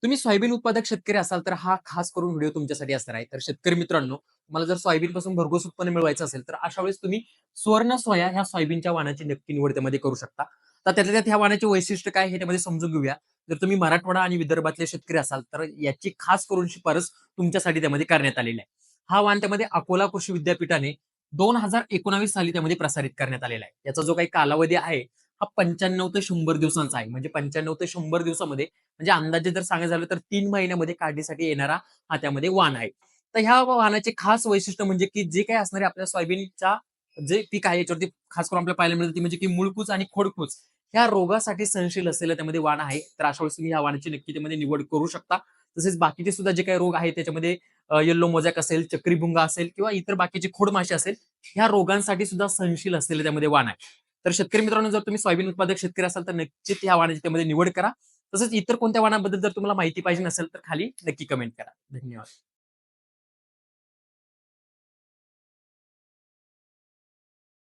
तुम्ही सोयाबीन उत्पादक शेतकरी असाल, तर हा खास करून व्हिडिओ तुमच्यासाठी असणार आहे. तर शेतकरी मित्रांनो, तुम्हाला जर सोयाबीनपासून भरघोस उत्पन्न मिळवायचं असेल, तर अशा वेळेस तुम्ही सुवर्ण सोया ह्या सोयाबीनच्या वाणाची नक्की निवड त्यामध्ये करू शकता. तर त्यातल्या त्यात ह्या वाणाचे वैशिष्ट्य काय हे त्यामध्ये समजून घेऊया. जर तुम्ही मराठवाडा आणि विदर्भातले शेतकरी असाल, तर याची खास करून शिफारस तुमच्यासाठी त्यामध्ये करण्यात आलेली आहे. हा वाण त्यामध्ये अकोला कृषी विद्यापीठाने 2019 साली त्यामध्ये प्रसारित करण्यात आलेला आहे. याचा जो काही कालावधी आहे, हा 95 ते 100 दिवसांचा आहे. म्हणजे 95 ते 100 दिवसामध्ये म्हणजे अंदाजे जर सांगायचं झालं तर 3 महिन्यामध्ये काढणीसाठी येणारा हा त्यामध्ये वाण आहे. तर ह्या वाहनाचे खास वैशिष्ट्य म्हणजे की जे काही असणारे आपल्या सोयाबीनच्या जे पीक आहे याच्यावरती खास करून आपल्याला पाहायला मिळतं ते म्हणजे की मुळकूच आणि खोडकूच ह्या रोगासाठी सहनशील असलेलं त्यामध्ये वाण आहे. तर अशा वेळेस तुम्ही या वाणाची नक्की त्यामध्ये निवड करू शकता. तसेच बाकीचे सुद्धा जे काही रोग आहेत त्याच्यामध्ये येलो मोजॅक असेल, चक्रीभुंगा असेल किंवा इतर बाकीचे खोडमाशी असेल, ह्या रोगांसाठी सुद्धा सहनशील असलेले त्यामध्ये वाण आहे. तर शेतकरी मित्रांनो, जर तुम्ही सोयाबीन उत्पादक शेतकरी असाल तर नक्कीच ह्या वाणाची त्यामध्ये निवड करा. तसंच इतर कोणत्या वाणाबद्दल जर तुम्हाला माहिती पाहिजे नसेल तर खाली नक्की कमेंट करा. धन्यवाद.